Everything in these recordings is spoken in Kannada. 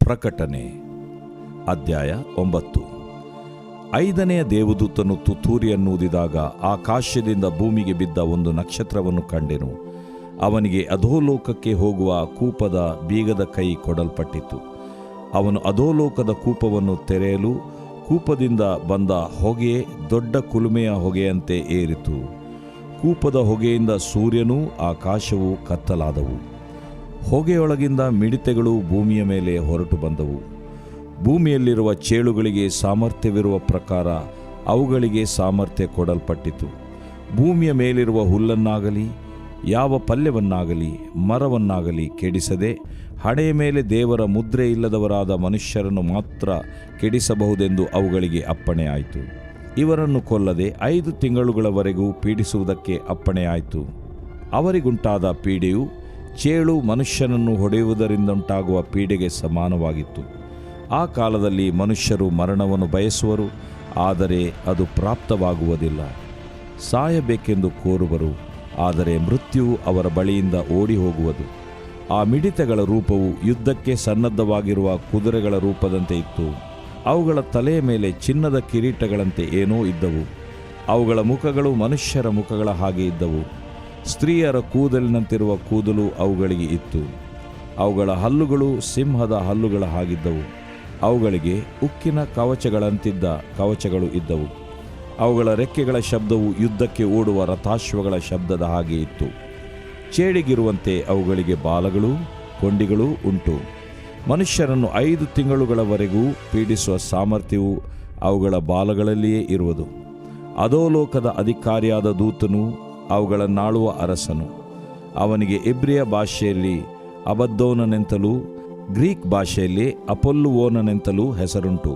ಪ್ರಕಟಣೆ ಅಧ್ಯಾಯ 9. ಐದನೆಯ ದೇವದೂತನು ತುತ್ತೂರಿಯನ್ನೂದಿದಾಗ ಆಕಾಶದಿಂದ ಭೂಮಿಗೆ ಬಿದ್ದ ಒಂದು ನಕ್ಷತ್ರವನ್ನು ಕಂಡೆನು. ಅವನಿಗೆ ಅಧೋಲೋಕಕ್ಕೆ ಹೋಗುವ ಕೂಪದ ಬೀಗದ ಕೈ ಕೊಡಲ್ಪಟ್ಟಿತು. ಅವನು ಅಧೋಲೋಕದ ಕೂಪವನ್ನು ತೆರೆಯಲು ಕೂಪದಿಂದ ಬಂದ ಹೊಗೆ ದೊಡ್ಡ ಕುಲುಮೆಯ ಹೊಗೆಯಂತೆ ಏರಿತು. ಕೂಪದ ಹೊಗೆಯಿಂದ ಸೂರ್ಯನೂ ಆಕಾಶವೂ ಕತ್ತಲಾದವು. ಹೊಗೆಯೊಳಗಿಂದ ಮಿಡಿತೆಗಳು ಭೂಮಿಯ ಮೇಲೆ ಹೊರಟು ಬಂದವು. ಭೂಮಿಯಲ್ಲಿರುವ ಚೇಳುಗಳಿಗೆ ಸಾಮರ್ಥ್ಯವಿರುವ ಪ್ರಕಾರ ಅವುಗಳಿಗೆ ಸಾಮರ್ಥ್ಯ ಕೊಡಲ್ಪಟ್ಟಿತು. ಭೂಮಿಯ ಮೇಲಿರುವ ಹುಲ್ಲನ್ನಾಗಲಿ ಯಾವ ಪಲ್ಯವನ್ನಾಗಲಿ ಮರವನ್ನಾಗಲಿ ಕೆಡಿಸದೆ ಹಣೆಯ ಮೇಲೆ ದೇವರ ಮುದ್ರೆ ಇಲ್ಲದವರಾದ ಮನುಷ್ಯರನ್ನು ಮಾತ್ರ ಕೆಡಿಸಬಹುದೆಂದು ಅವುಗಳಿಗೆ ಅಪ್ಪಣೆಯಾಯಿತು. ಇವರನ್ನು ಕೊಲ್ಲದೆ 5 ತಿಂಗಳುಗಳವರೆಗೂ ಪೀಡಿಸುವುದಕ್ಕೆ ಅಪ್ಪಣೆಯಾಯಿತು. ಅವರಿಗುಂಟಾದ ಪೀಡೆಯು ಚೇಳು ಮನುಷ್ಯನನ್ನು ಹೊಡೆಯುವುದರಿಂದುಂಟಾಗುವ ಪೀಡೆಗೆ ಸಮಾನವಾಗಿತ್ತು. ಆ ಕಾಲದಲ್ಲಿ ಮನುಷ್ಯರು ಮರಣವನ್ನು ಬಯಸುವರು, ಆದರೆ ಅದು ಪ್ರಾಪ್ತವಾಗುವುದಿಲ್ಲ. ಸಾಯಬೇಕೆಂದು ಕೋರುವರು, ಆದರೆ ಮೃತ್ಯುವು ಅವರ ಬಳಿಯಿಂದ ಓಡಿ ಹೋಗುವುದು. ಆ ಮಿಡಿತೆಗಳ ರೂಪವು ಯುದ್ಧಕ್ಕೆ ಸನ್ನದ್ಧವಾಗಿರುವ ಕುದುರೆಗಳ ರೂಪದಂತೆ ಇತ್ತು. ಅವುಗಳ ತಲೆಯ ಮೇಲೆ ಚಿನ್ನದ ಕಿರೀಟಗಳಂತೆ ಏನೋ ಇದ್ದವು. ಅವುಗಳ ಮುಖಗಳು ಮನುಷ್ಯರ ಮುಖಗಳ ಹಾಗೆ ಇದ್ದವು. ಸ್ತ್ರೀಯರ ಕೂದಲಿನಂತಿರುವ ಕೂದಲು ಅವುಗಳಿಗೆ ಇತ್ತು. ಅವುಗಳ ಹಲ್ಲುಗಳು ಸಿಂಹದ ಹಲ್ಲುಗಳ ಹಾಗಿದ್ದವು. ಅವುಗಳಿಗೆ ಉಕ್ಕಿನ ಕವಚಗಳಂತಿದ್ದ ಕವಚಗಳು ಇದ್ದವು. ಅವುಗಳ ರೆಕ್ಕೆಗಳ ಶಬ್ದವು ಯುದ್ಧಕ್ಕೆ ಓಡುವ ರಥಾಶ್ವಗಳ ಶಬ್ದದ ಹಾಗೆ ಇತ್ತು. ಚೇಡಿಗಿರುವಂತೆ ಅವುಗಳಿಗೆ ಬಾಲಗಳೂ ಕೊಂಡಿಗಳೂ ಉಂಟು. ಮನುಷ್ಯರನ್ನು 5 ತಿಂಗಳುಗಳವರೆಗೂ ಪೀಡಿಸುವ ಸಾಮರ್ಥ್ಯವು ಅವುಗಳ ಬಾಲಗಳಲ್ಲಿಯೇ ಇರುವುದು. ಅಧೋಲೋಕದ ಅಧಿಕಾರಿಯಾದ ದೂತನು ಅವುಗಳನ್ನಾಳುವ ಅರಸನು. ಅವನಿಗೆ ಇಬ್ರಿಯ ಭಾಷೆಯಲ್ಲಿ ಅಬದ್ದೋನನೆಂತಲೂ ಗ್ರೀಕ್ ಭಾಷೆಯಲ್ಲಿ ಅಪೊಲ್ಲುವೋನನೆಂತಲೂ ಹೆಸರುಂಟು.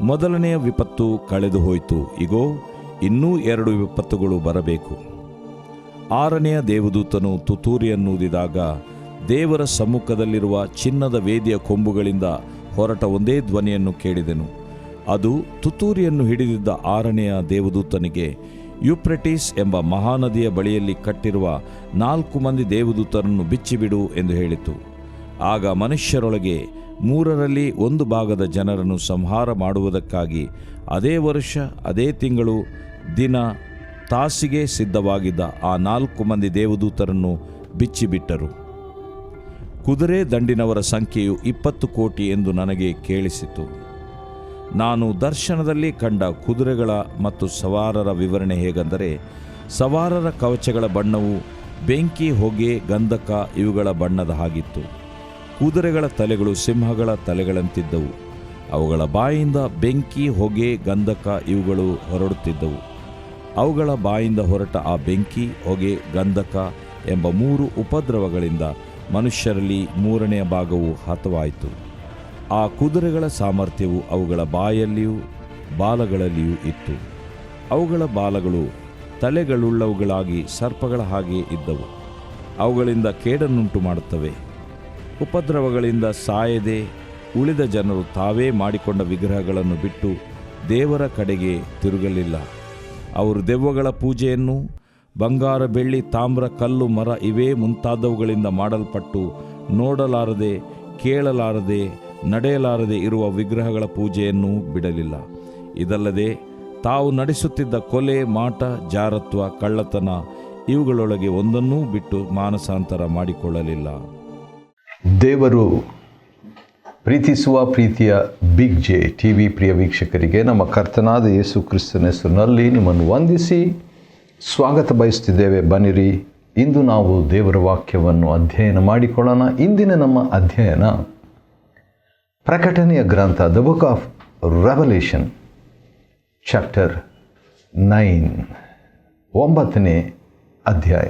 ಮೊದಲನೆಯ ವಿಪತ್ತು ಕಳೆದು ಹೋಯಿತು, ಇಗೋ ಇನ್ನೂ 2 ವಿಪತ್ತುಗಳು ಬರಬೇಕು. 6ನೆಯ ದೇವದೂತನು ತುತ್ತೂರಿಯನ್ನೂದಿದಾಗ ದೇವರ ಸಮ್ಮುಖದಲ್ಲಿರುವ ಚಿನ್ನದ ವೇದಿಯ ಕೊಂಬುಗಳಿಂದ ಹೊರಟ ಒಂದೇ ಧ್ವನಿಯನ್ನು ಕೇಳಿದೆನು. ಅದು ತುತ್ತೂರಿಯನ್ನು ಹಿಡಿದಿದ್ದ 6ನೆಯ ದೇವದೂತನಿಗೆ, ಯೂಫ್ರೆಟಿಸ್ ಎಂಬ ಮಹಾನದಿಯ ಬಳಿಯಲ್ಲಿ ಕಟ್ಟಿರುವ 4 ಮಂದಿ ದೇವದೂತರನ್ನು ಬಿಚ್ಚಿಬಿಡು ಎಂದು ಹೇಳಿತು. ಆಗ ಮನುಷ್ಯರೊಳಗೆ 1/3 ಭಾಗದ ಜನರನ್ನು ಸಂಹಾರ ಮಾಡುವುದಕ್ಕಾಗಿ ಅದೇ ವರ್ಷ ಅದೇ ತಿಂಗಳು ದಿನ ತಾಸಿಗೆ ಸಿದ್ಧವಾಗಿದ್ದ ಆ 4 ಮಂದಿ ದೇವದೂತರನ್ನು ಬಿಚ್ಚಿಬಿಟ್ಟರು. ಕುದುರೆ ದಂಡಿನವರ ಸಂಖ್ಯೆಯು 20 ಕೋಟಿ ಎಂದು ನನಗೆ ಕೇಳಿಸಿತು. ನಾನು ದರ್ಶನದಲ್ಲಿ ಕಂಡ ಕುದುರೆಗಳ ಮತ್ತು ಸವಾರರ ವಿವರಣೆ ಹೇಗೆಂದರೆ, ಸವಾರರ ಕವಚಗಳ ಬಣ್ಣವು ಬೆಂಕಿ, ಹೊಗೆ, ಗಂಧಕ ಇವುಗಳ ಬಣ್ಣದ ಹಾಗಿತ್ತು. ಕುದುರೆಗಳ ತಲೆಗಳು ಸಿಂಹಗಳ ತಲೆಗಳಂತಿದ್ದವು. ಅವುಗಳ ಬಾಯಿಂದ ಬೆಂಕಿ, ಹೊಗೆ, ಗಂಧಕ ಇವುಗಳು ಹೊರಡುತ್ತಿದ್ದವು. ಅವುಗಳ ಬಾಯಿಂದ ಹೊರಟ ಆ ಬೆಂಕಿ, ಹೊಗೆ, ಗಂಧಕ ಎಂಬ 3 ಉಪದ್ರವಗಳಿಂದ ಮನುಷ್ಯರಲ್ಲಿ 1/3 ಭಾಗವು ಹತವಾಯಿತು. ಆ ಕುದುರೆಗಳ ಸಾಮರ್ಥ್ಯವು ಅವುಗಳ ಬಾಯಲ್ಲಿಯೂ ಬಾಲಗಳಲ್ಲಿಯೂ ಇತ್ತು. ಅವುಗಳ ಬಾಲಗಳು ತಲೆಗಳುಳ್ಳವುಗಳಾಗಿ ಸರ್ಪಗಳ ಹಾಗೆ ಇದ್ದವು. ಅವುಗಳಿಂದ ಕೇಡನ್ನುಂಟು ಮಾಡುತ್ತವೆ. ಉಪದ್ರವಗಳಿಂದ ಸಾಯದೆ ಉಳಿದ ಜನರು ತಾವೇ ಮಾಡಿಕೊಂಡ ವಿಗ್ರಹಗಳನ್ನು ಬಿಟ್ಟು ದೇವರ ಕಡೆಗೆ ತಿರುಗಲಿಲ್ಲ. ಅವರು ದೆವ್ವಗಳ ಪೂಜೆಯನ್ನು ಬಂಗಾರ, ಬೆಳ್ಳಿ, ತಾಮ್ರ, ಕಲ್ಲು, ಮರ ಇವೇ ಮುಂತಾದವುಗಳಿಂದ ಮಾಡಲ್ಪಟ್ಟು ನೋಡಲಾರದೆ, ಕೇಳಲಾರದೆ, ನಡೆಯಲಾರದೆ ಇರುವ ವಿಗ್ರಹಗಳ ಪೂಜೆಯನ್ನು ಬಿಡಲಿಲ್ಲ. ಇದಲ್ಲದೆ ತಾವು ನಡೆಸುತ್ತಿದ್ದ ಕೊಲೆ, ಮಾಟ, ಜಾರತ್ವ, ಕಳ್ಳತನ ಇವುಗಳೊಳಗೆ ಒಂದನ್ನೂ ಬಿಟ್ಟು ಮಾನಸಾಂತರ ಮಾಡಿಕೊಳ್ಳಲಿಲ್ಲ. ದೇವರು ಪ್ರೀತಿಸುವ ಪ್ರೀತಿಯ ಬಿಗ್ ಜೆ ಟಿವಿ ಪ್ರಿಯ ವೀಕ್ಷಕರಿಗೆ ನಮ್ಮ ಕರ್ತನಾದ ಯೇಸು ಕ್ರಿಸ್ತನ ಹೆಸರಿನಲ್ಲಿ ನಿಮ್ಮನ್ನು ವಂದಿಸಿ ಸ್ವಾಗತ ಬಯಸುತ್ತಿದ್ದೇವೆ. ಬನ್ನಿರಿ, ಇಂದು ನಾವು ದೇವರ ವಾಕ್ಯವನ್ನು ಅಧ್ಯಯನ ಮಾಡಿಕೊಳ್ಳೋಣ. ಇಂದಿನ ನಮ್ಮ ಅಧ್ಯಯನ ಪ್ರಕಟಣೆಯ ಗ್ರಂಥ, the book of revolution, chapter 9, 9ನೇ ಅಧ್ಯಾಯ.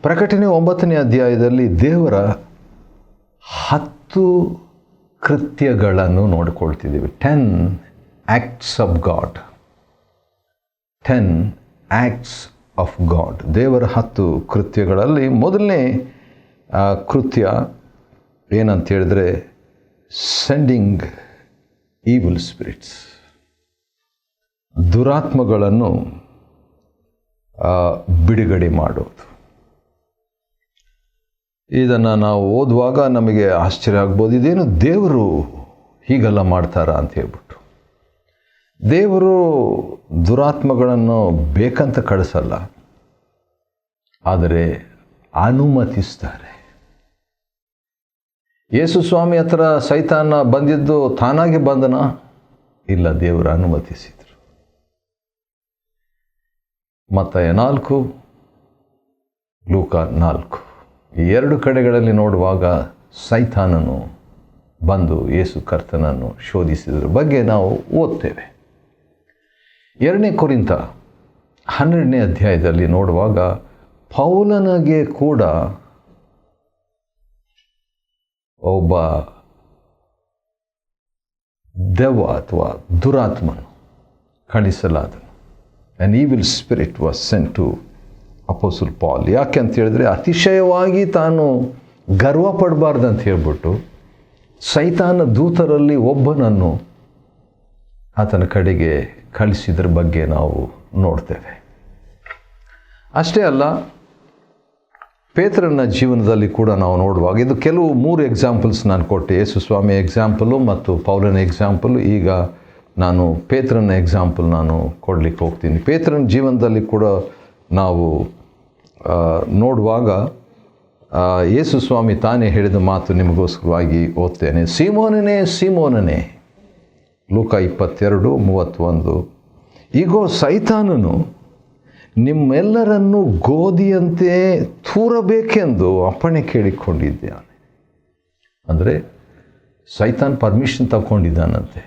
ಪ್ರಕಟಣೆ 9ನೇ ಅಧ್ಯಾಯದಲ್ಲಿ ದೇವರ 10 ಕೃತ್ಯಗಳನ್ನು ನೋಡಿಕೊಳ್ತಿದ್ದೀವಿ. 10 acts of god. 10 acts of god. ದೇವರ 10 ಕೃತ್ಯಗಳಲ್ಲಿ ಮೊದಲನೇ ಕೃತ್ಯ ಏನಂತ ಹೇಳಿದ್ರೆ, ಸೆಂಡಿಂಗ್ ಈವಿಲ್ ಸ್ಪಿರಿಟ್ಸ್, ದುರಾತ್ಮಗಳನ್ನು ಬಿಡುಗಡೆ ಮಾಡೋದು. ಇದನ್ನು ನಾವು ಓದುವಾಗ ನಮಗೆ ಆಶ್ಚರ್ಯ ಆಗ್ಬೋದು, ಇದೇನು ದೇವರು ಹೀಗೆಲ್ಲ ಮಾಡ್ತಾರಾ ಅಂತ ಹೇಳ್ಬಿಟ್ಟು. ದೇವರು ದುರಾತ್ಮಗಳನ್ನು ಬೇಕಂತ ಕಳಿಸಲ್ಲ, ಆದರೆ ಅನುಮತಿಸ್ತಾರೆ. ಯೇಸು ಸ್ವಾಮಿ ಹತ್ರ ಸೈತಾನ ಬಂದಿದ್ದು ತಾನಾಗಿ ಬಂದನ? ಇಲ್ಲ, ದೇವರು ಅನುಮತಿಸಿದರು. ಮತ್ತಾಯ 4, ಲೂಕ 4 ಈ 2 ಕಡೆಗಳಲ್ಲಿ ನೋಡುವಾಗ ಸೈತಾನನು ಬಂದು ಯೇಸು ಕರ್ತನನ್ನು ಶೋಧಿಸಿದ್ರ ಬಗ್ಗೆ ನಾವು ಓದ್ತೇವೆ. 2 ಕೊರಿಂಥ 12ನೇ ಅಧ್ಯಾಯದಲ್ಲಿ ನೋಡುವಾಗ ಪೌಲನಿಗೆ ಕೂಡ ಒಬ್ಬ ದೆವ್ವ ಅಥವಾ ದುರಾತ್ಮನು ಕಳಿಸಲಾದನು. An evil spirit was sent to apostle Paul. ಯಾಕೆ ಅಂತ ಹೇಳಿದ್ರೆ, ಅತಿಶಯವಾಗಿ ತಾನು ಗರ್ವ ಪಡಬಾರ್ದಂತ ಹೇಳ್ಬಿಟ್ಟು ಸೈತಾನ ದೂತರಲ್ಲಿ ಒಬ್ಬನನ್ನು ಆತನ ಕಡೆಗೆ ಕಳಿಸಿದ್ರ ಬಗ್ಗೆ ನಾವು ನೋಡ್ತೇವೆ. ಅಷ್ಟೇ ಅಲ್ಲ, ಪೇತ್ರನ ಜೀವನದಲ್ಲಿ ಕೂಡ ನಾವು ನೋಡುವಾಗ ಇದು ಕೆಲವು 3 ಎಕ್ಸಾಂಪಲ್ಸ್ ನಾನು ಕೊಟ್ಟೆ. ಯೇಸು ಸ್ವಾಮಿ ಎಕ್ಸಾಂಪಲು ಮತ್ತು ಪೌಲನ ಎಕ್ಸಾಂಪಲು. ಈಗ ನಾನು ಪೇತ್ರನ ಎಕ್ಸಾಂಪಲ್ ನಾನು ಕೊಡಲಿಕ್ಕೆ ಹೋಗ್ತೀನಿ. ಪೇತ್ರನ ಜೀವನದಲ್ಲಿ ಕೂಡ ನಾವು ನೋಡುವಾಗ ಯೇಸು ಸ್ವಾಮಿ ತಾನೇ ಹೇಳಿದ ಮಾತು ನಿಮಗೋಸ್ಕರವಾಗಿ ಓದ್ತೇನೆ. ಸೀಮೋನನೇ ಸೀಮೋನನೇ, ಲೂಕ 22:31, ಈಗೋ ಸೈತಾನನು ನಿಮ್ಮೆಲ್ಲರನ್ನು ಗೋಧಿಯಂತೆ ತೂರಬೇಕೆಂದು ಅಪ್ಪಣೆ ಕೇಳಿಕೊಂಡಿದ್ದಾನೆ. ಅಂದರೆ ಸೈತಾನ್ ಪರ್ಮಿಷನ್ ತಗೊಂಡಿದ್ದಾನಂತೆ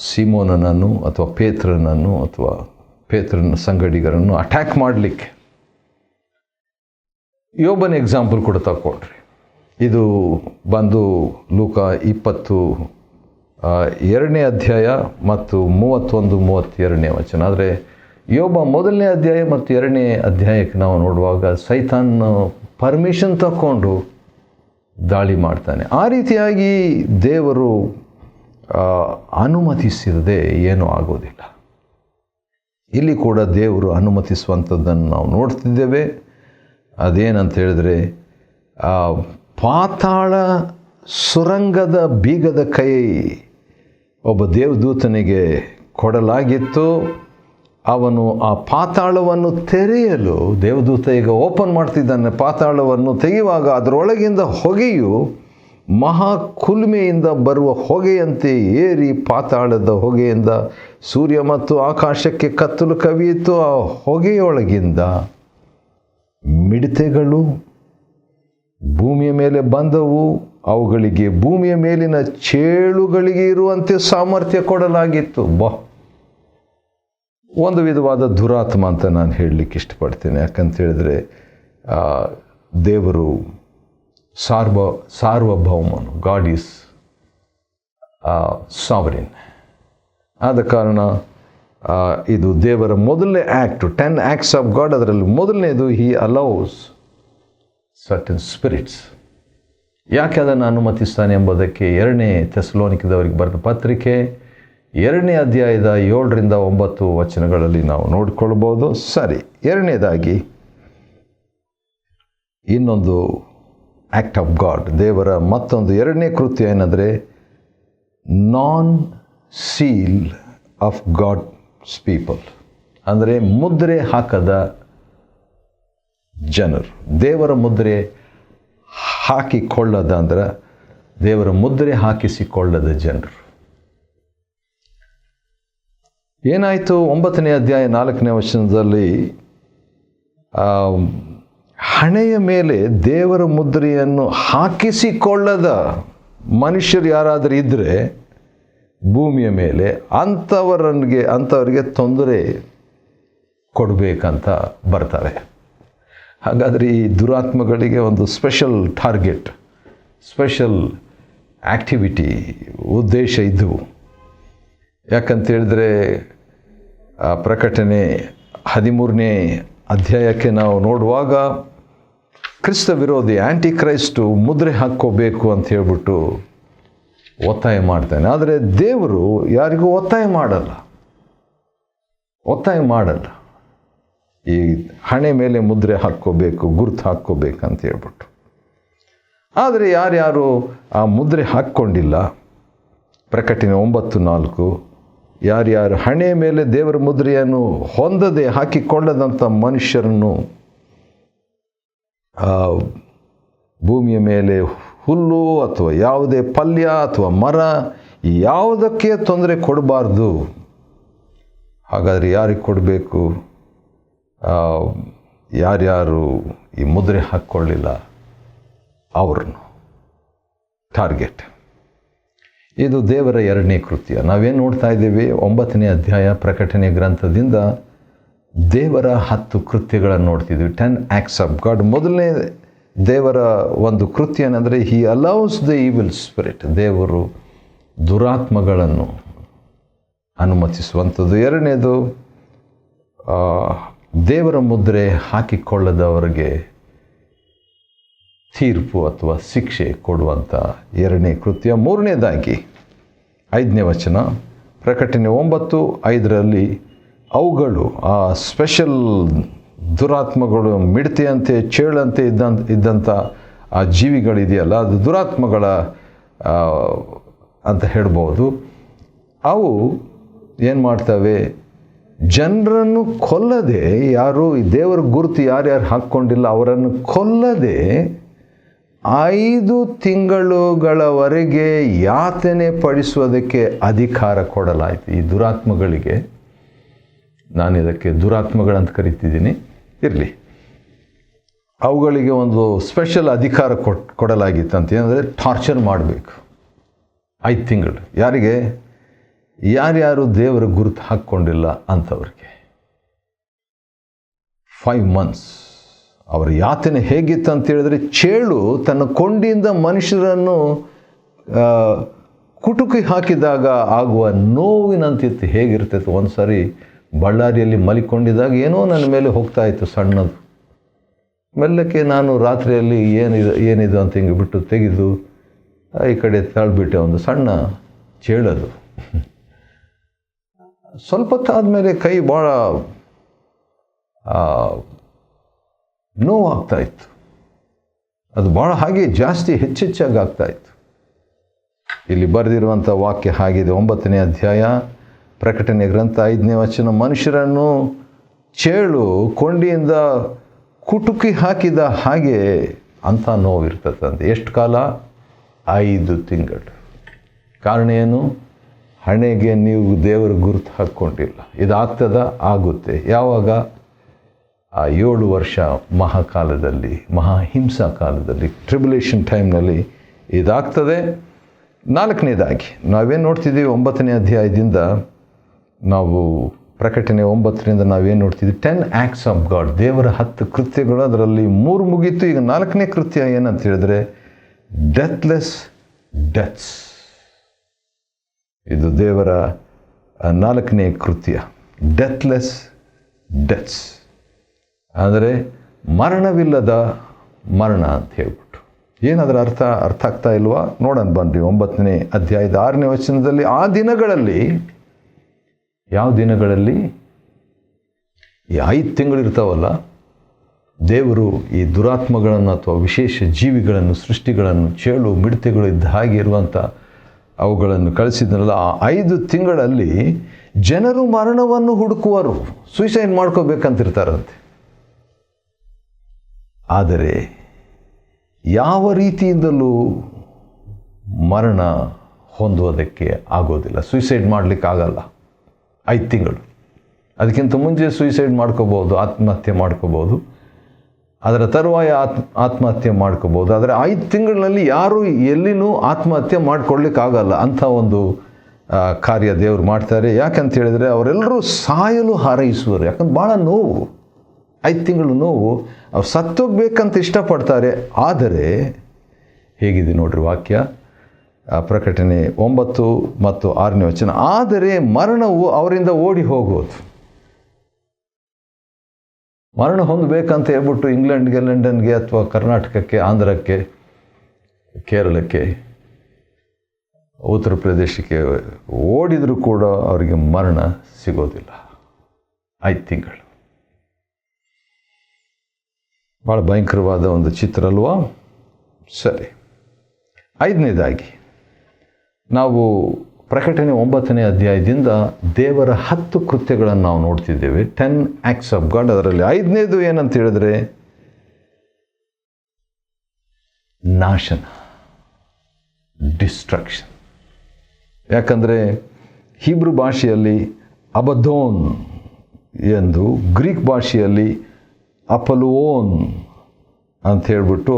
ಸೀಮೋನನನ್ನು ಅಥವಾ ಪೇತ್ರನನ್ನು ಅಥವಾ ಪೇತ್ರನ ಸಂಗಡಿಗರನ್ನು ಅಟ್ಯಾಕ್ ಮಾಡಲಿಕ್ಕೆ. ಯೋಬನ ಎಕ್ಸಾಂಪಲ್ ಕೂಡ ತಗೊಳ್ರಿ. ಇದು ಬಂದು ಲೂಕ 22ನೇ ಅಧ್ಯಾಯ ಮತ್ತು 31-32ನೇ ವಚನ. ಆದರೆ ಯೋಬ 1ನೇ ಅಧ್ಯಾಯ ಮತ್ತು 2ನೇ ಅಧ್ಯಾಯಕ್ಕೆ ನಾವು ನೋಡುವಾಗ ಸೈತಾನ್ ಪರ್ಮಿಷನ್ ತಗೊಂಡು ದಾಳಿ ಮಾಡ್ತಾನೆ. ಆ ರೀತಿಯಾಗಿ ದೇವರು ಅನುಮತಿಸಿರದೆ ಏನೂ ಆಗೋದಿಲ್ಲ. ಇಲ್ಲಿ ಕೂಡ ದೇವರು ಅನುಮತಿಸುವಂಥದ್ದನ್ನು ನಾವು ನೋಡ್ತಿದ್ದೇವೆ. ಅದೇನಂತ ಹೇಳಿದ್ರೆ, ಪಾತಾಳ ಸುರಂಗದ ಬೀಗದ ಕೈ ಒಬ್ಬ ದೇವದೂತನಿಗೆ ಕೊಡಲಾಗಿತ್ತು. ಅವನು ಆ ಪಾತಾಳವನ್ನು ತೆರೆಯಲು, ದೇವದೂತ ಈಗ ಓಪನ್ ಮಾಡ್ತಿದ್ದಾನೆ ಪಾತಾಳವನ್ನು, ತೆಗೆಯುವಾಗ ಅದರೊಳಗಿಂದ ಹೊಗೆಯು ಮಹಾ ಕುಲುಮೆಯಿಂದ ಬರುವ ಹೊಗೆಯಂತೆ ಏರಿ ಪಾತಾಳದ ಹೊಗೆಯಿಂದ ಸೂರ್ಯ ಮತ್ತು ಆಕಾಶಕ್ಕೆ ಕತ್ತಲು ಕವಿಯಿತು. ಆ ಹೊಗೆಯೊಳಗಿಂದ ಮಿಡತೆಗಳು ಭೂಮಿಯ ಮೇಲೆ ಬಂದವು. ಅವುಗಳಿಗೆ ಭೂಮಿಯ ಮೇಲಿನ ಚೇಳುಗಳಿಗೆ ಇರುವಂತೆ ಸಾಮರ್ಥ್ಯ ಕೊಡಲಾಗಿತ್ತು. ಒಂದು ವಿಧವಾದ ದುರಾತ್ಮ ಅಂತ ನಾನು ಹೇಳಲಿಕ್ಕೆ ಇಷ್ಟಪಡ್ತೇನೆ. ಯಾಕಂತ ಹೇಳಿದ್ರೆ ದೇವರು ಸಾರ್ವಭೌಮನು, ಗಾಡ್ ಈಸ್ ಸಾವರಿನ್. ಆದ ಕಾರಣ ಇದು ದೇವರ ಮೊದಲನೇ ಆ್ಯಕ್ಟು, 10 ಆ್ಯಕ್ಟ್ಸ್ ಆಫ್ ಗಾಡ್. ಅದರಲ್ಲಿ ಮೊದಲನೇದು, ಹಿ ಅಲೌಸ್ ಸರ್ಟನ್ ಸ್ಪಿರಿಟ್ಸ್. ಯಾಕೆ ಅದನ್ನು ಅನುಮತಿಸ್ತಾನೆ ಎಂಬುದಕ್ಕೆ 2ನೇ ಥೆಸಲೋನಿಕದವರಿಗೆ ಬರೆದ ಪತ್ರಿಕೆ 2ನೇ ಅಧ್ಯಾಯದ 7-9 ವಚನಗಳಲ್ಲಿ ನಾವು ನೋಡಿಕೊಳ್ಬೋದು. ಸರಿ, 2ನೇದಾಗಿ ಇನ್ನೊಂದು ಆ್ಯಕ್ಟ್ ಆಫ್ ಗಾಡ್, ದೇವರ ಮತ್ತೊಂದು 2ನೇ ಕೃತ್ಯ ಏನಂದರೆ ನಾನ್ ಸೀಲ್ ಆಫ್ ಗಾಡ್ಸ್ ಪೀಪಲ್. ಅಂದರೆ ಮುದ್ರೆ ಹಾಕದ ಜನರು, ದೇವರ ಮುದ್ರೆ ಹಾಕಿಕೊಳ್ಳದ, ಅಂದ್ರೆ ದೇವರ ಮುದ್ರೆ ಹಾಕಿಸಿಕೊಳ್ಳದ ಜನರು. ಏನಾಯಿತು? 9ನೇ ಅಧ್ಯಾಯ 4ನೇ ವಚನದಲ್ಲಿ ಹಣೆಯ ಮೇಲೆ ದೇವರ ಮುದ್ರೆಯನ್ನು ಹಾಕಿಸಿಕೊಳ್ಳದ ಮನುಷ್ಯರು ಯಾರಾದರೂ ಇದ್ದರೆ ಭೂಮಿಯ ಮೇಲೆ, ಅಂಥವರಿಗೆ ತೊಂದರೆ ಕೊಡಬೇಕಂತ ಬರ್ತಾರೆ. ಹಾಗಾದರೆ ಈ ದುರಾತ್ಮಗಳಿಗೆ ಒಂದು ಸ್ಪೆಷಲ್ ಟಾರ್ಗೆಟ್, ಸ್ಪೆಷಲ್ ಆ್ಯಕ್ಟಿವಿಟಿ, ಉದ್ದೇಶ ಇದ್ದವು. ಯಾಕಂತೇಳಿದ್ರೆ ಪ್ರಕಟಣೆ 13ನೇ ಅಧ್ಯಾಯಕ್ಕೆ ನಾವು ನೋಡುವಾಗ ಕ್ರಿಸ್ತ ವಿರೋಧಿ ಆ್ಯಂಟಿ ಕ್ರೈಸ್ಟು ಮುದ್ರೆ ಹಾಕ್ಕೋಬೇಕು ಅಂತ ಹೇಳ್ಬಿಟ್ಟು ಒತ್ತಾಯ ಮಾಡ್ತಾನೆ. ಆದರೆ ದೇವರು ಯಾರಿಗೂ ಒತ್ತಾಯ ಮಾಡಲ್ಲ. ಈ ಹಣೆ ಮೇಲೆ ಮುದ್ರೆ ಹಾಕ್ಕೋಬೇಕು, ಗುರುತು ಹಾಕ್ಕೋಬೇಕಂತ ಹೇಳ್ಬಿಟ್ಟು. ಆದರೆ ಯಾರ್ಯಾರು ಆ ಮುದ್ರೆ ಹಾಕ್ಕೊಂಡಿಲ್ಲ, ಪ್ರಕಟಣೆ 9:4, ಯಾರ್ಯಾರು ಹಣೆ ಮೇಲೆ ದೇವರ ಮುದ್ರೆಯನ್ನು ಹೊಂದದೆ ಹಾಕಿಕೊಳ್ಳದಂಥ ಮನುಷ್ಯರನ್ನು ಭೂಮಿಯ ಮೇಲೆ ಹುಲ್ಲು ಅಥವಾ ಯಾವುದೇ ಪಲ್ಯ ಅಥವಾ ಮರ ಯಾವುದಕ್ಕೆ ತೊಂದರೆ ಕೊಡಬಾರ್ದು. ಹಾಗಾದರೆ ಯಾರಿಗೆ ಕೊಡಬೇಕು? ಯಾರ್ಯಾರು ಈ ಮುದ್ರೆ ಹಾಕ್ಕೊಳ್ಳಿಲ್ಲ ಅವ್ರನ್ನು ಟಾರ್ಗೆಟ್. ಇದು ದೇವರ 2ನೇ ಕೃತ್ಯ. ನಾವೇನು ನೋಡ್ತಾ ಇದ್ದೀವಿ? 9ನೇ ಅಧ್ಯಾಯ ಪ್ರಕಟಣೆ ಗ್ರಂಥದಿಂದ ದೇವರ 10 ಕೃತ್ಯಗಳನ್ನು ನೋಡ್ತಿದ್ವಿ. 10 acts of God. ಮೊದಲನೇ ದೇವರ ಒಂದು ಕೃತ್ಯ ಏನಂದರೆ ಹಿ ಅಲೌಸ್ ದ ಈವಿಲ್ ಸ್ಪಿರಿಟ್. ದೇವರು ದುರಾತ್ಮಗಳನ್ನು ಅನುಮತಿಸುವಂಥದ್ದು. 2ನೇದು ದೇವರ ಮುದ್ರೆ ಹಾಕಿಕೊಳ್ಳದವರಿಗೆ ತೀರ್ಪು ಅಥವಾ ಶಿಕ್ಷೆ ಕೊಡುವಂಥ 2ನೇ ಕೃತ್ಯ. 3ನೇದಾಗಿ 5ನೇ ವಚನ ಪ್ರಕಟಣೆ 9:5 ಅವುಗಳು ಆ ಸ್ಪೆಷಲ್ ದುರಾತ್ಮಗಳು, ಮಿಡತೆಯಂತೆ ಚೇಳಂತೆ ಇದ್ದಂಥ ಆ ಜೀವಿಗಳಿದೆಯಲ್ಲ, ಅದು ದುರಾತ್ಮಗಳ ಅಂತ ಹೇಳ್ಬೋದು. ಅವು ಏನು ಮಾಡ್ತವೆ? ಜನರನ್ನು ಕೊಲ್ಲದೆ, ಯಾರು ಈ ದೇವರ ಗುರುತು ಯಾರ್ಯಾರು ಹಾಕ್ಕೊಂಡಿಲ್ಲ ಅವರನ್ನು ಕೊಲ್ಲದೆ 5 ತಿಂಗಳುಗಳವರೆಗೆ ಯಾತನೆ ಪಡಿಸುವುದಕ್ಕೆ ಅಧಿಕಾರ ಕೊಡಲಾಯಿತು ಈ ದುರಾತ್ಮಗಳಿಗೆ. ನಾನು ಇದಕ್ಕೆ ದುರಾತ್ಮಗಳಂತ ಕರಿತಿದ್ದೀನಿ, ಇರಲಿ. ಅವುಗಳಿಗೆ ಒಂದು ಸ್ಪೆಷಲ್ ಅಧಿಕಾರ ಕೊಡಲಾಗಿತ್ತಂತ. ಏನಂದರೆ ಟಾರ್ಚರ್ ಮಾಡಬೇಕು 5 ತಿಂಗಳು. ಯಾರಿಗೆ? ಯಾರ್ಯಾರು ದೇವರ ಗುರುತು ಹಾಕ್ಕೊಂಡಿಲ್ಲ ಅಂಥವ್ರಿಗೆ 5 months. ಅವರ ಯಾತನೆ ಹೇಗಿತ್ತು ಅಂತ ಹೇಳಿದ್ರೆ, ಚೇಳು ತನ್ನ ಕೊಂಡಿಯಿಂದ ಮನುಷ್ಯರನ್ನು ಕುಟುಕಿ ಹಾಕಿದಾಗ ಆಗುವ ನೋವಿನಂತಿತ್ತು. ಹೇಗಿರ್ತೈತೆ? ಒಂದು ಸಾರಿ ಬಳ್ಳಾರಿಯಲ್ಲಿ ಮಲಿಕೊಂಡಿದ್ದಾಗ ಏನೋ ನನ್ನ ಮೇಲೆ ಹೋಗ್ತಾ ಇತ್ತು ಸಣ್ಣದು. ಮೆಲ್ಲಕ್ಕೆ ನಾನು ರಾತ್ರಿಯಲ್ಲಿ ಏನಿದು ಅಂತ ಹಿಂಗೆ ಬಿಟ್ಟು ತೆಗೆದು ಈ ಕಡೆ ತಳ್ಬಿಟ್ಟೆ. ಒಂದು ಸಣ್ಣ ಚೇಳದು. ಸ್ವಲ್ಪ ಹೊತ್ತಾದಮೇಲೆ ಕೈ ಭಾಳ ನೋವಾಗ್ತಾ ಇತ್ತು. ಅದು ಭಾಳ ಹಾಗೆ ಜಾಸ್ತಿ ಹೆಚ್ಚೆಚ್ಚಾಗಿ ಆಗ್ತಾಯಿತ್ತು. ಇಲ್ಲಿ ಬರೆದಿರುವಂಥ ವಾಕ್ಯ ಹಾಗಿದೆ. 9ನೇ ಅಧ್ಯಾಯ ಪ್ರಕಟಣೆ ಗ್ರಂಥ 5ನೇ ವಚನ, ಮನುಷ್ಯರನ್ನು ಚೇಳು ಕೊಂಡಿಯಿಂದ ಕುಟುಕಿ ಹಾಕಿದ ಹಾಗೆ ಅಂಥ ನೋವಿರ್ತದಂತೆ. ಎಷ್ಟು ಕಾಲ? 5 ತಿಂಗಳು. ಕಾರಣ ಏನು? ಹಣೆಗೆ ನೀವು ದೇವರ ಗುರುತು ಹಾಕ್ಕೊಂಡಿಲ್ಲ. ಇದಾಗ್ತದ? ಆಗುತ್ತೆ. ಯಾವಾಗ? ಆ 7 ವರ್ಷ ಮಹಾಕಾಲದಲ್ಲಿ, ಮಹಾಹಿಂಸಾ ಕಾಲದಲ್ಲಿ, ಟ್ರಿಬ್ಯುಲೇಷನ್ ಟೈಮ್ನಲ್ಲಿ ಇದಾಗ್ತದೆ. 4ನೇದಾಗಿ ನಾವೇನು ನೋಡ್ತಿದ್ದೀವಿ? 9ನೇ ಅಧ್ಯಾಯದಿಂದ ನಾವು ಪ್ರಕಟಣೆ 9ರಿಂದ ನಾವೇನು ನೋಡ್ತಿದ್ದೀವಿ? 10 acts of God. ದೇವರ 10 ಕೃತ್ಯಗಳು. ಅದರಲ್ಲಿ 3 ಮುಗೀತು. ಈಗ 4ನೇ ಕೃತ್ಯ ಏನಂತ ಹೇಳಿದ್ರೆ ಡೆತ್ಲೆಸ್ ಡೆತ್ಸ್. ಇದು ದೇವರ 4ನೇ ಕೃತ್ಯ, ಡೆತ್ಲೆಸ್ ಡೆತ್ಸ್. ಅಂದರೆ ಮರಣವಿಲ್ಲದ ಮರಣ ಅಂತ ಹೇಳ್ಬಿಟ್ಟು. ಏನದರ ಅರ್ಥ ಆಗ್ತಾ ಇಲ್ವಾ? ನೋಡೋಣ ಬನ್ನಿರಿ. 9ನೇ ಅಧ್ಯಾಯದ 6ನೇ ವಚನದಲ್ಲಿ, ಆ ದಿನಗಳಲ್ಲಿ, ಯಾವ ದಿನಗಳಲ್ಲಿ? ಈ 5 ತಿಂಗಳಿರ್ತಾವಲ್ಲ, ದೇವರು ಈ ದುರಾತ್ಮಗಳನ್ನು ಅಥವಾ ವಿಶೇಷ ಜೀವಿಗಳನ್ನು, ಸೃಷ್ಟಿಗಳನ್ನು, ಚೇಳು ಮಿಡತೆಗಳು ಇದ್ದ ಹಾಗೆ ಇರುವಂಥ ಅವುಗಳನ್ನು ಕಳಿಸಿದ್ನಲ್ಲ, ಆ 5 ತಿಂಗಳಲ್ಲಿ ಜನರು ಮರಣವನ್ನು ಹುಡುಕುವರು. ಸೂಸೈಡ್ ಮಾಡ್ಕೋಬೇಕಂತಿರ್ತಾರಂತೆ. ಆದರೆ ಯಾವ ರೀತಿಯಿಂದಲೂ ಮರಣ ಹೊಂದುವುದಕ್ಕೆ ಆಗೋದಿಲ್ಲ. ಸೂಸೈಡ್ ಮಾಡಲಿಕ್ಕಾಗಲ್ಲ 5 ತಿಂಗಳು. ಅದಕ್ಕಿಂತ ಮುಂಚೆ ಸೂಸೈಡ್ ಮಾಡ್ಕೋಬೋದು, ಆತ್ಮಹತ್ಯೆ ಮಾಡ್ಕೋಬೋದು. ಅದರ ತರುವಾಯ ಆತ್ಮಹತ್ಯೆ ಮಾಡ್ಕೋಬೋದು. ಆದರೆ 5 ತಿಂಗಳಲ್ಲಿ ಯಾರೂ ಎಲ್ಲಿನೂ ಆತ್ಮಹತ್ಯೆ ಮಾಡ್ಕೊಳ್ಳಿಕ್ಕಾಗಲ್ಲ. ಅಂಥ ಒಂದು ಕಾರ್ಯ ದೇವರು ಮಾಡ್ತಾರೆ. ಯಾಕಂತ ಹೇಳಿದರೆ ಅವರೆಲ್ಲರೂ ಸಾಯಲು ಹಾರೈಸುವರು. ಯಾಕಂದ್ರೆ ಭಾಳ ನೋವು, 5 ತಿಂಗಳು ನೋವು. ಅವ್ರು ಸತ್ತೋಗ್ಬೇಕಂತ ಇಷ್ಟಪಡ್ತಾರೆ. ಆದರೆ ಹೇಗಿದೆ ನೋಡ್ರಿ ವಾಕ್ಯ, ಪ್ರಕಟಣೆ 9 ಮತ್ತು 6ನೇ ವಚನ, ಆದರೆ ಮರಣವು ಅವರಿಂದ ಓಡಿ ಹೋಗೋದು. ಮರಣ ಹೊಂದಬೇಕಂತ ಹೇಳ್ಬಿಟ್ಟು ಇಂಗ್ಲೆಂಡ್ಗೆ, ಲಂಡನ್ಗೆ ಅಥವಾ ಕರ್ನಾಟಕಕ್ಕೆ, ಆಂಧ್ರಕ್ಕೆ, ಕೇರಳಕ್ಕೆ, ಉತ್ತರ ಪ್ರದೇಶಕ್ಕೆ ಓಡಿದರೂ ಕೂಡ ಅವರಿಗೆ ಮರಣ ಸಿಗೋದಿಲ್ಲ. 5 ತಿಂಗಳು. ಭಾಳ ಭಯಂಕರವಾದ ಒಂದು ಚಿತ್ರ ಅಲ್ವಾ? ಸರಿ, 5ನೇದಾಗಿ ನಾವು ಪ್ರಕಟಣೆ 9ನೇ ಅಧ್ಯಾಯದಿಂದ ದೇವರ 10 ಕೃತ್ಯಗಳನ್ನು ನಾವು ನೋಡ್ತಿದ್ದೇವೆ. 10 ಆ್ಯಕ್ಟ್ಸ್ ಆಫ್ ಗಾಡ್. ಅದರಲ್ಲಿ 5ನೇದು ಏನಂತ ಹೇಳಿದ್ರೆ ನಾಶನ, ಡಿಸ್ಟ್ರಕ್ಷನ್. ಯಾಕಂದರೆ ಹೀಬ್ರು ಭಾಷೆಯಲ್ಲಿ ಅಬದ್ದೋನ್ ಎಂದು, ಗ್ರೀಕ್ ಭಾಷೆಯಲ್ಲಿ ಅಪಲುವೋನ್ ಅಂತ ಹೇಳ್ಬಿಟ್ಟು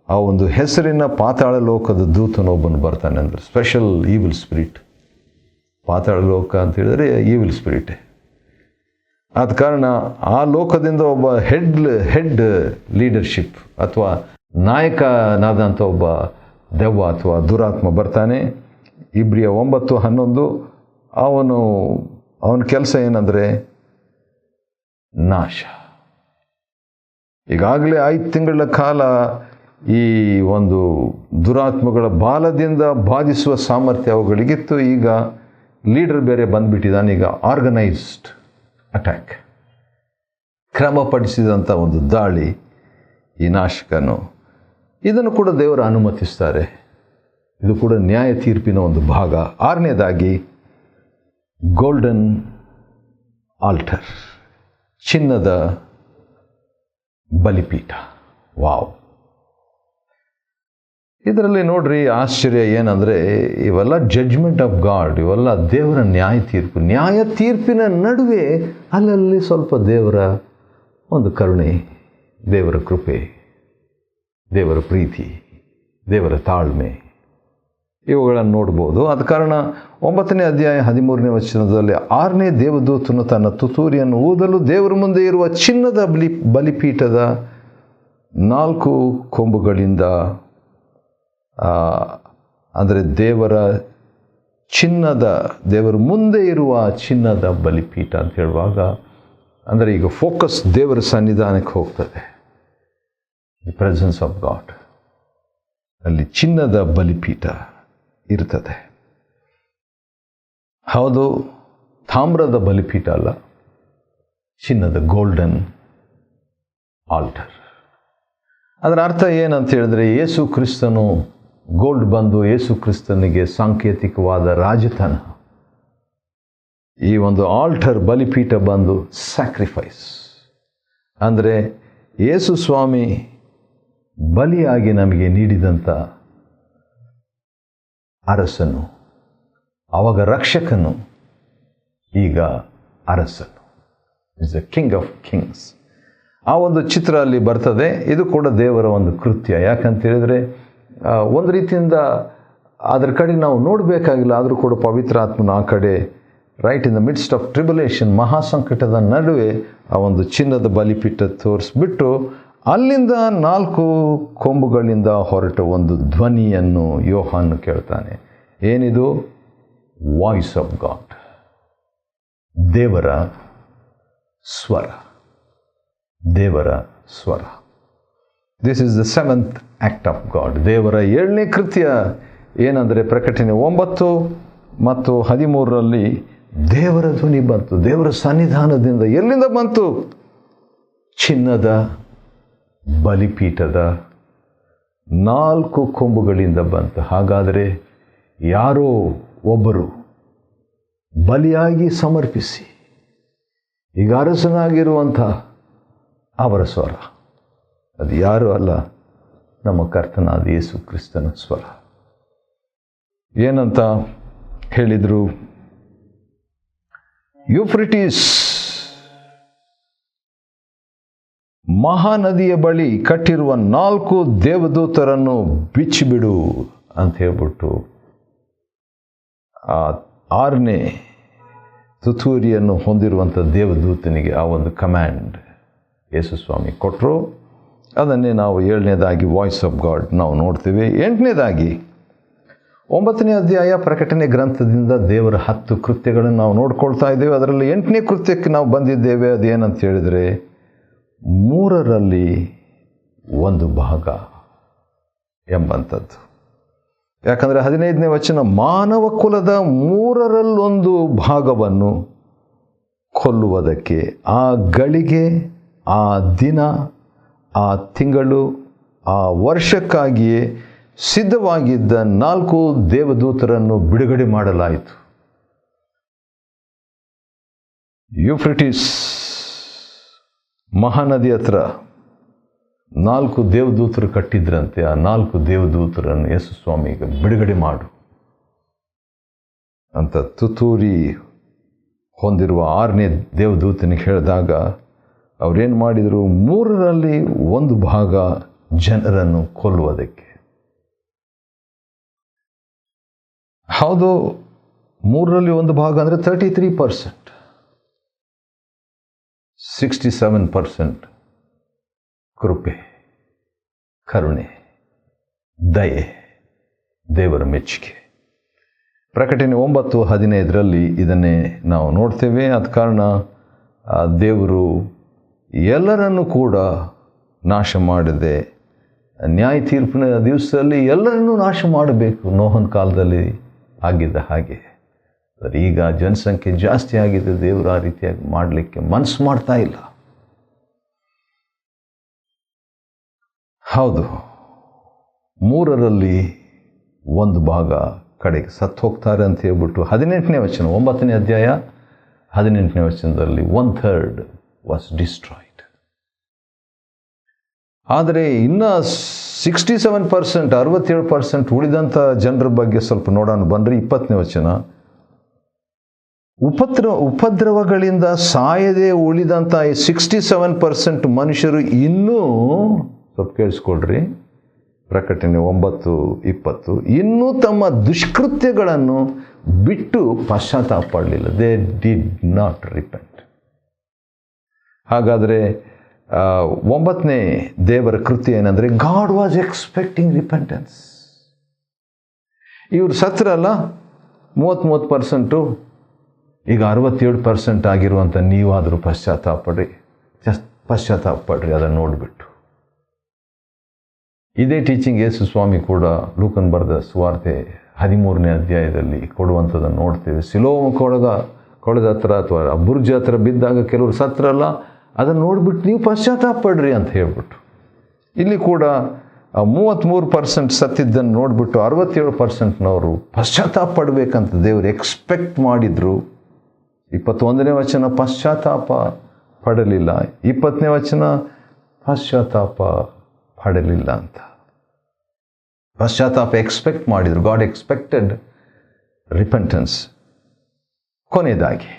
ಆ ಒಂದು ಹೆಸರಿನ ಪಾತಾಳ ಲೋಕದ ದೂತನೊಬ್ಬನು ಬರ್ತಾನೆ. ಅಂದರೆ ಸ್ಪೆಷಲ್ ಈವಿಲ್ ಸ್ಪಿರಿಟ್. ಪಾತಾಳ ಲೋಕ ಅಂತ ಹೇಳಿದ್ರೆ ಈವಿಲ್ ಸ್ಪಿರಿಟೇ. ಆದ ಕಾರಣ ಆ ಲೋಕದಿಂದ ಒಬ್ಬ ಹೆಡ್ ಲೀಡರ್ಶಿಪ್ ಅಥವಾ ನಾಯಕನಾದಂಥ ಒಬ್ಬ ದೆವ್ವ ಅಥವಾ ದುರಾತ್ಮ ಬರ್ತಾನೆ. ಇಬ್ರಿಯ 9:11 ಅವನ ಕೆಲಸ ಏನಂದರೆ ನಾಶ. ಈಗಾಗಲೇ 5 ತಿಂಗಳ ಕಾಲ ಈ ಒಂದು ದುರಾತ್ಮಗಳ ಬಾಲದಿಂದ ಬಾಧಿಸುವ ಸಾಮರ್ಥ್ಯ ಅವುಗಳಿಗಿತ್ತು. ಈಗ ಲೀಡರ್ ಬೇರೆ ಬಂದುಬಿಟ್ಟಿದ್ದಾನೆ. ಈಗ ಆರ್ಗನೈಸ್ಡ್ ಅಟ್ಯಾಕ್, ಕ್ರಮಪಡಿಸಿದಂಥ ಒಂದು ದಾಳಿ ಈ ನಾಶಕನು. ಇದನ್ನು ಕೂಡ ದೇವರು ಅನುಮತಿಸ್ತಾರೆ. ಇದು ಕೂಡ ನ್ಯಾಯ ತೀರ್ಪಿನ ಒಂದು ಭಾಗ. 6ನೇದಾಗಿ ಗೋಲ್ಡನ್ ಆಲ್ಟರ್, ಚಿನ್ನದ ಬಲಿಪೀಠ. ವಾವ್! ಇದರಲ್ಲಿ ನೋಡ್ರಿ ಆಶ್ಚರ್ಯ ಏನಂದರೆ ಇವೆಲ್ಲ ಜಡ್ಜ್ಮೆಂಟ್ ಆಫ್ ಗಾಡ್, ಇವೆಲ್ಲ ದೇವರ ನ್ಯಾಯ ತೀರ್ಪಿನ ನಡುವೆ ಅಲ್ಲಲ್ಲಿ ಸ್ವಲ್ಪ ದೇವರ ಒಂದು ಕರುಣೆ, ದೇವರ ಕೃಪೆ, ದೇವರ ಪ್ರೀತಿ, ದೇವರ ತಾಳ್ಮೆ ಇವುಗಳನ್ನು ನೋಡ್ಬೋದು. ಆದ ಕಾರಣ 9ನೇ ಅಧ್ಯಾಯ 13ನೇ ವಚನದಲ್ಲಿ 6ನೇ ದೇವದೂತನು ತನ್ನ ತುತ್ತೂರಿಯನ್ನು ಊದಲು ದೇವರ ಮುಂದೆ ಇರುವ ಚಿನ್ನದ ಬಲಿಪೀಠದ 4 ಕೊಂಬುಗಳಿಂದ, ಅಂದರೆ ದೇವರ ಮುಂದೆ ಇರುವ ಚಿನ್ನದ ಬಲಿಪೀಠ ಅಂತ ಹೇಳುವಾಗ, ಅಂದರೆ ಈಗ ಫೋಕಸ್ ದೇವರ ಸನ್ನಿಧಾನಕ್ಕೆ ಹೋಗ್ತದೆ. The presence of god. ಅಲ್ಲಿ ಚಿನ್ನದ ಬಲಿಪೀಠ ಇರ್ತದೆ. ಹೌದು, ತಾಮ್ರದ ಬಲಿಪೀಠ ಅಲ್ಲ, ಚಿನ್ನದ ಗೋಲ್ಡನ್ ಆಲ್ಟರ್. ಅದರ ಅರ್ಥ ಏನಂತ ಹೇಳಿದ್ರೆ, ಯೇಸು ಕ್ರಿಸ್ತನು ಗೋಲ್ಡ್ ಬಂದು ಯೇಸು ಕ್ರಿಸ್ತನಿಗೆ ಸಾಂಕೇತಿಕವಾದ ರಾಜತನ. ಈ ಒಂದು ಆಲ್ಟರ್ ಬಲಿಪೀಠ ಬಂದು ಸ್ಯಾಕ್ರಿಫೈಸ್, ಅಂದರೆ ಯೇಸು ಸ್ವಾಮಿ ಬಲಿಯಾಗಿ ನಮಗೆ ನೀಡಿದಂಥ ಅರಸನು, ಆವಾಗ ರಕ್ಷಕನು, ಈಗ ಅರಸನು. Is the king of Kings. ಆ ಒಂದು ಚಿತ್ರ ಅಲ್ಲಿ ಬರ್ತದೆ. ಇದು ಕೂಡ ದೇವರ ಒಂದು ಕೃತ್ಯ. ಯಾಕಂತೇಳಿದರೆ ಒಂದು ರೀತಿಯಿಂದ ಅದರ ಕಡೆ ನಾವು ನೋಡಬೇಕಾಗಿಲ್ಲ, ಆದರೂ ಕೂಡ ಪವಿತ್ರಾತ್ಮನ ಆ ಕಡೆ right in the midst of tribulation, ಮಹಾಸಂಕಟದ ನಡುವೆ ಆ ಒಂದು ಚಿನ್ನದ ಬಲಿಪೀಠ ತೋರಿಸ್ಬಿಟ್ಟು ಅಲ್ಲಿಂದ 4 ಕೊಂಬುಗಳಿಂದ ಹೊರಟ ಒಂದು ಧ್ವನಿಯನ್ನು ಯೋಹಾನ್ ಕೇಳ್ತಾನೆ. ಏನಿದು? ವಾಯ್ಸ್ ಆಫ್ ಗಾಡ್, ದೇವರ ಸ್ವರ, ದೇವರ ಸ್ವರ. This is the 7th act of god. ದೇವರ 7ನೇ ಕೃತ್ಯ ಏನಂದರೆ, ಪ್ರಕಟಣೆ 9 ಮತ್ತು 13ರಲ್ಲಿ ದೇವರ ಧ್ವನಿ ಬಂತು. ದೇವರ ಸನ್ನಿಧಾನದಿಂದ ಎಲ್ಲಿಂದ ಬಂತು? ಚಿನ್ನದ ಬಲಿಪೀಠದ 4 ಕೊಂಬುಗಳಿಂದ ಬಂತು. ಹಾಗಾದರೆ ಯಾರೋ ಒಬ್ಬರು ಬಲಿಯಾಗಿ ಸಮರ್ಪಿಸಿ ಈಗ ಅರಸನಾಗಿರುವಂಥ ಅವರ ಸ್ವರ. ಅದು ಯಾರೂ ಅಲ್ಲ, ನಮ್ಮ ಕರ್ತನಾದ ಯೇಸು ಕ್ರಿಸ್ತನ ಸ್ವರ. ಏನಂತ ಹೇಳಿದರು? ಯೂಫ್ರಿಟೀಸ್ ಮಹಾನದಿಯ ಬಳಿ ಕಟ್ಟಿರುವ 4 ದೇವದೂತರನ್ನು ಬಿಚ್ಚಿಬಿಡು ಅಂತ ಹೇಳ್ಬಿಟ್ಟು ಆ 6ನೇ ತುತ್ತೂರಿಯನ್ನು ಹೊಂದಿರುವಂಥ ದೇವದೂತನಿಗೆ ಆ ಒಂದು ಕಮ್ಯಾಂಡ್ ಯೇಸು ಸ್ವಾಮಿ ಕೊಟ್ಟರು. ಅದನ್ನೇ ನಾವು 7ನೇದಾಗಿ ವಾಯ್ಸ್ ಆಫ್ ಗಾಡ್ ನಾವು ನೋಡ್ತೀವಿ. 8ನೇದಾಗಿ 9ನೇ ಅಧ್ಯಾಯ ಪ್ರಕಟಣೆ ಗ್ರಂಥದಿಂದ ದೇವರ 10 ಕೃತ್ಯಗಳನ್ನು ನಾವು ನೋಡ್ಕೊಳ್ತಾ ಇದ್ದೇವೆ. ಅದರಲ್ಲಿ 8ನೇ ಕೃತ್ಯಕ್ಕೆ ನಾವು ಬಂದಿದ್ದೇವೆ. ಅದೇನಂತ ಹೇಳಿದರೆ, 3ರಲ್ಲಿ 1 ಭಾಗ ಎಂಬಂಥದ್ದು. ಯಾಕಂದರೆ 15ನೇ ವಚನ, ಮಾನವ ಕುಲದ 3/1 ಭಾಗವನ್ನು ಕೊಲ್ಲುವುದಕ್ಕೆ ಆ ಗಳಿಗೆ, ಆ ದಿನ, ಆ ತಿಂಗಳು, ಆ ವರ್ಷಕ್ಕಾಗಿಯೇ ಸಿದ್ಧವಾಗಿದ್ದ 4 ದೇವದೂತರನ್ನು ಬಿಡುಗಡೆ ಮಾಡಲಾಯಿತು. ಯೂಫ್ರೆಟಿಸ್ ಮಹಾನದಿ ಹತ್ರ 4 ದೇವದೂತರು ಕಟ್ಟಿದ್ರಂತೆ. ಆ 4 ದೇವದೂತರನ್ನು ಯೇಸು ಸ್ವಾಮಿಗೆ ಬಿಡುಗಡೆ ಮಾಡು ಅಂತ ತುತ್ತೂರಿ ಹೊಂದಿರುವ 6ನೇ ದೇವದೂತನಿಗೆ ಹೇಳಿದಾಗ ಅವರೇನು ಮಾಡಿದರು? 3ರಲ್ಲಿ 1 ಭಾಗ ಜನರನ್ನು ಕೊಲ್ಲುವುದಕ್ಕೆ. ಹೌದು, 3ರಲ್ಲಿ 1 ಭಾಗ ಅಂದರೆ 33%. 67% ಕೃಪೆ, ಕರುಣೆ, ದಯೆ, ದೇವರ ಮೆಚ್ಚುಗೆ. ಪ್ರಕಟಣೆ 9:15 ಇದನ್ನೇ ನಾವು ನೋಡ್ತೇವೆ. ಆದ ಕಾರಣ ದೇವರು ಎಲ್ಲರನ್ನೂ ಕೂಡ ನಾಶ ಮಾಡದೆ ನ್ಯಾಯ ತೀರ್ಪಿನ ದಿವಸದಲ್ಲಿ ಎಲ್ಲರನ್ನೂ ನಾಶ ಮಾಡಬೇಕು. ನೋಹನ ಕಾಲದಲ್ಲಿ ಆಗಿದ್ದ ಹಾಗೆ. ಈಗ ಜನಸಂಖ್ಯೆ ಜಾಸ್ತಿ ಆಗಿದೆ, ದೇವರು ಆ ರೀತಿಯಾಗಿ ಮಾಡಲಿಕ್ಕೆ ಮನಸ್ಸು ಮಾಡ್ತಾ ಇಲ್ಲ. ಹೌದು, 3ರಲ್ಲಿ 1 ಭಾಗ ಕಡೆಗೆ ಸತ್ತು ಹೋಗ್ತಾರೆ ಅಂತ ಹೇಳ್ಬಿಟ್ಟು 18ನೇ ವಚನ, 9ನೇ ಅಧ್ಯಾಯ 18ನೇ ವಚನದಲ್ಲಿ 1/3 ವಾಸ್ ಡಿಸ್ಟ್ರಾಯ್ಡ್. ಆದರೆ ಇನ್ನು 67%, 67% ಉಳಿದಂಥ ಜನರ ಬಗ್ಗೆ ಸ್ವಲ್ಪ ನೋಡೋಣ ಬನ್ರಿ. 20ನೇ ವಚನ, ಉಪದ್ರವಗಳಿಂದ ಸಾಯದೆ ಉಳಿದಂಥ 67% ಮನುಷ್ಯರು ಇನ್ನೂ, ಸ್ವಲ್ಪ ಕೇಳಿಸ್ಕೊಳ್ರಿ, ಪ್ರಕಟಣೆ 9:20, ಇನ್ನೂ ತಮ್ಮ ದುಷ್ಕೃತ್ಯಗಳನ್ನು ಬಿಟ್ಟು ಪಶ್ಚಾತ್ತಾಪ ಪಡಲಿಲ್ಲ. They did not repent. ಹಾಗಾದರೆ 9ನೇ ದೇವರ ಕೃತ್ಯ ಏನಂದರೆ, ಗಾಡ್ ವಾಸ್ ಎಕ್ಸ್ಪೆಕ್ಟಿಂಗ್ ರಿಪೆಂಟೆನ್ಸ್. ಇವರು ಸತ್ರಲ್ಲ 30%, ಈಗ 67% ಆಗಿರುವಂಥ ನೀವಾದರೂ ಪಶ್ಚಾತ್ತಾಪ ಪಡ್ರಿ ಅದನ್ನು ನೋಡಿಬಿಟ್ಟು. ಇದೇ ಟೀಚಿಂಗ್ ಯೇಸು ಸ್ವಾಮಿ ಕೂಡ ಲೂಕನ್ ಬರೆದ ಸುವಾರ್ತೆ 13ನೇ ಅಧ್ಯಾಯದಲ್ಲಿ ಕೊಡುವಂಥದ್ದನ್ನು ನೋಡ್ತೇವೆ. ಸಿಲೋಮ ಕೊಳದ ಹತ್ರ ಅಥವಾ ಬುರ್ಜ್ ಹತ್ರ ಬಿದ್ದಾಗ ಕೆಲವರು ಸತ್ರಲ್ಲ, ಅದನ್ನು ನೋಡಿಬಿಟ್ಟು ನೀವು ಪಶ್ಚಾತ್ತಾಪ ಪಡ್ರಿ ಅಂತ ಹೇಳ್ಬಿಟ್ಟು. ಇಲ್ಲಿ ಕೂಡ 33% ಸತ್ತಿದ್ದನ್ನು ನೋಡಿಬಿಟ್ಟು 67%ನವರು ಪಶ್ಚಾತ್ತಾಪ ಪಡಬೇಕಂತ ದೇವರು ಎಕ್ಸ್ಪೆಕ್ಟ್ ಮಾಡಿದರು. 21ನೇ ವಚನ ಪಶ್ಚಾತ್ತಾಪ ಪಡಲಿಲ್ಲ, 20ನೇ ವಚನ ಪಶ್ಚಾತ್ತಾಪ ಪಡಲಿಲ್ಲ ಅಂತ. ಪಶ್ಚಾತ್ತಾಪ ಎಕ್ಸ್ಪೆಕ್ಟ್ ಮಾಡಿದರು. God expected repentance. ಕೊನೆಯದಾಗಿ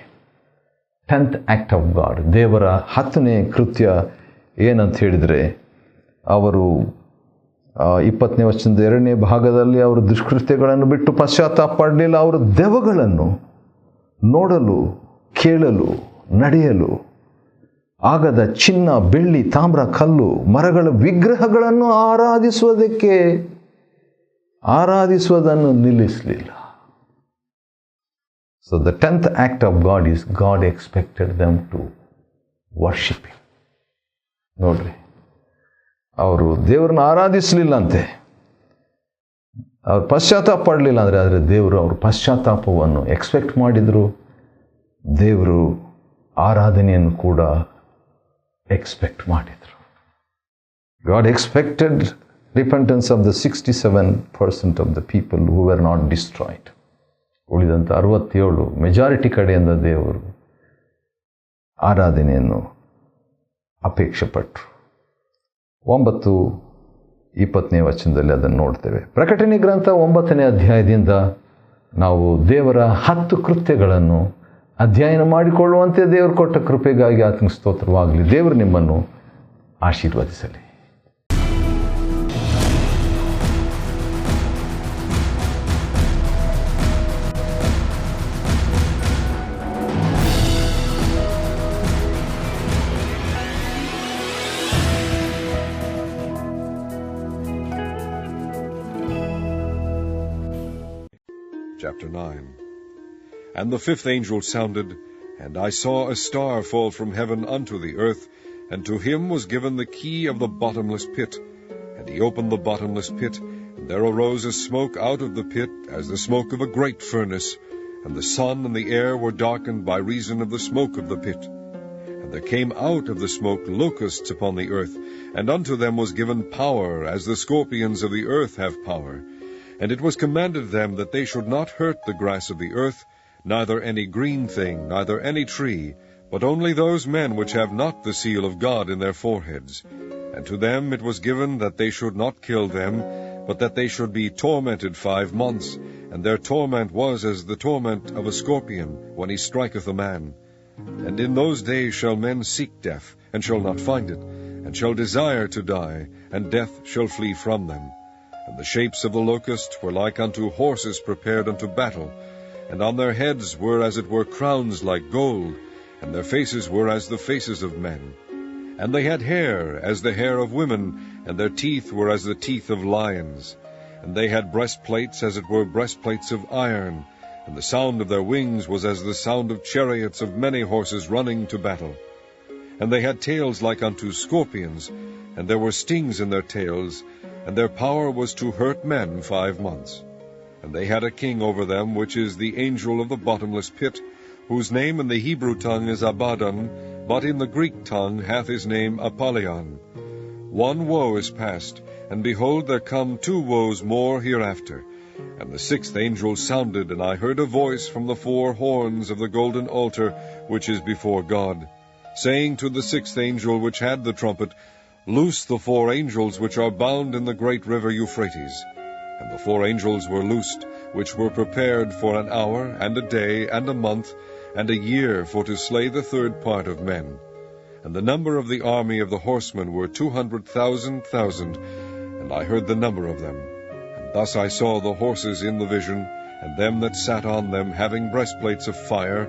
10th ಆ್ಯಕ್ಟ್ ಆಫ್ ಗಾಡ್, ದೇವರ 10ನೇ ಕೃತ್ಯ ಏನಂತ ಹೇಳಿದರೆ, ಅವರು 20ನೇ ವಚನದ 2ನೇ ಭಾಗದಲ್ಲಿ ಅವರು ದುಷ್ಕೃತ್ಯಗಳನ್ನು ಬಿಟ್ಟು ಪಶ್ಚಾತ್ತಾಪ ಪಡಲಿಲ್ಲ. ಅವರು ದೆವ್ವಗಳನ್ನು ನೋಡಲು, ಕೇಳಲು, ನಡೆಯಲು ಆಗದ ಚಿನ್ನ, ಬೆಳ್ಳಿ, ತಾಮ್ರ, ಕಲ್ಲು, ಮರಗಳ ವಿಗ್ರಹಗಳನ್ನು ಆರಾಧಿಸುವುದನ್ನು ನಿಲ್ಲಿಸಲಿಲ್ಲ. So the 10th act of God is God expected them to worship Him. ನೋಡ್ರಿ, ಅವರು ದೇವರನ್ನ ಆರಾಧಿಸಲಿಲ್ಲ ಅಂತೆ, ಅವ್ರು ಪಶ್ಚಾತ್ತಾಪ ಪಡಲಿಲ್ಲ ಆದರೆ ದೇವರು ಅವ್ರ ಪಶ್ಚಾತ್ತಾಪವನ್ನು ಎಕ್ಸ್ಪೆಕ್ಟ್ ಮಾಡಿದರು. ದೇವರು ಆರಾಧನೆಯನ್ನು ಕೂಡ ಎಕ್ಸ್ಪೆಕ್ಟ್ ಮಾಡಿದರು. God expected repentance of the 67% of the people who were not destroyed. ಉಳಿದಂಥ 67 ಮೆಜಾರಿಟಿ ಕಡೆಯಿಂದ ದೇವರು ಆರಾಧನೆಯನ್ನು ಅಪೇಕ್ಷೆ ಪಟ್ಟರು. 9:20ನೇ ವಚನದಲ್ಲಿ ಅದನ್ನು ನೋಡ್ತೇವೆ. ಪ್ರಕಟಣೆ ಗ್ರಂಥ 9ನೇ ಅಧ್ಯಾಯದಿಂದ ನಾವು ದೇವರ 10 ಕೃತ್ಯಗಳನ್ನು ಅಧ್ಯಯನ ಮಾಡಿಕೊಳ್ಳುವಂತೆ ದೇವರು ಕೊಟ್ಟ ಕೃಪೆಗಾಗಿ ಆತನಿಗೆ ಸ್ತೋತ್ರವಾಗಲಿ. ದೇವರು ನಿಮ್ಮನ್ನು ಆಶೀರ್ವದಿಸಲಿ. Chapter 9. And the 5th angel sounded, and I saw a star fall from heaven unto the earth, and to him was given the key of the bottomless pit. And he opened the bottomless pit, and there arose a smoke out of the pit, as the smoke of a great furnace, and the sun and the air were darkened by reason of the smoke of the pit. And there came out of the smoke locusts upon the earth, and unto them was given power, as the scorpions of the earth have power. And it was commanded them that they should not hurt the grass of the earth, neither any green thing, neither any tree, but only those men which have not the seal of God in their foreheads. And to them it was given that they should not kill them, but that they should be tormented 5 months, and their torment was as the torment of a scorpion, when he striketh a man. And in those days shall men seek death, and shall not find it, and shall desire to die, and death shall flee from them. And the shapes of the locust were like unto horses prepared unto battle, and on their heads were as it were crowns like gold, and their faces were as the faces of men. And they had hair as the hair of women, and their teeth were as the teeth of lions. And they had breastplates as it were breastplates of iron, and the sound of their wings was as the sound of chariots of many horses running to battle. And they had tails like unto scorpions, and there were stings in their tails, and their power was to hurt men 5 months. And they had a king over them, which is the angel of the bottomless pit, whose name in the Hebrew tongue is Abaddon, but in the Greek tongue hath his name Apollyon. 1 woe is past, and behold, there come 2 woes more hereafter. And the 6th angel sounded, and I heard a voice from the 4 horns of the golden altar which is before God, saying to the 6th angel which had the trumpet, Loose the 4 angels which are bound in the great river Euphrates. And the 4 angels were loosed, which were prepared for an hour, and a day, and a month, and a year, for to slay the 3rd part of men. And the number of the army of the horsemen were 200,000, and I heard the number of them. And thus I saw the horses in the vision, and them that sat on them, having breastplates of fire,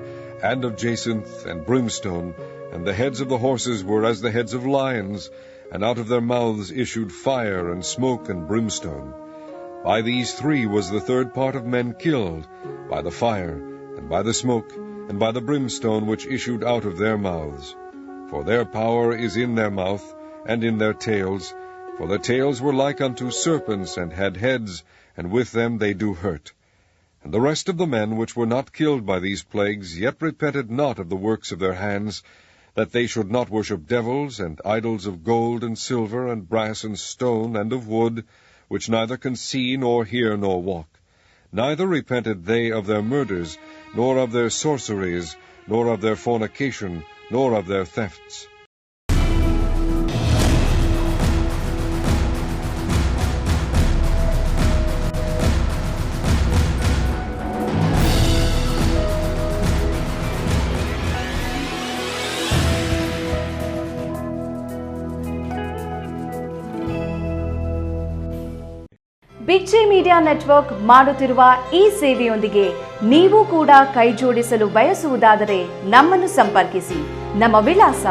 and of jacinth, and brimstone, and the heads of the horses were as the heads of lions, and out of their mouths issued fire, and smoke, and brimstone. By these 3 was the 3rd part of men killed, by the fire, and by the smoke, and by the brimstone which issued out of their mouths. For their power is in their mouth, and in their tails, for their tails were like unto serpents, and had heads, and with them they do hurt. And the rest of the men which were not killed by these plagues yet repented not of the works of their hands, that they should not worship devils, and idols of gold, and silver, and brass, and stone, and of wood, which neither can see, nor hear, nor walk. Neither repented they of their murders, nor of their sorceries, nor of their fornication, nor of their thefts. Big J media network ಮಾಡುತ್ತಿರುವ ಈ ಸೇವೆಯೊಂದಿಗೆ ನೀವು ಕೂಡ ಕೈ ಜೋಡಿಸಲು ಬಯಸುವುದಾದರೆ ನಮ್ಮನ್ನು ಸಂಪರ್ಕಿಸಿ. ನಮ್ಮ ವಿಳಾಸ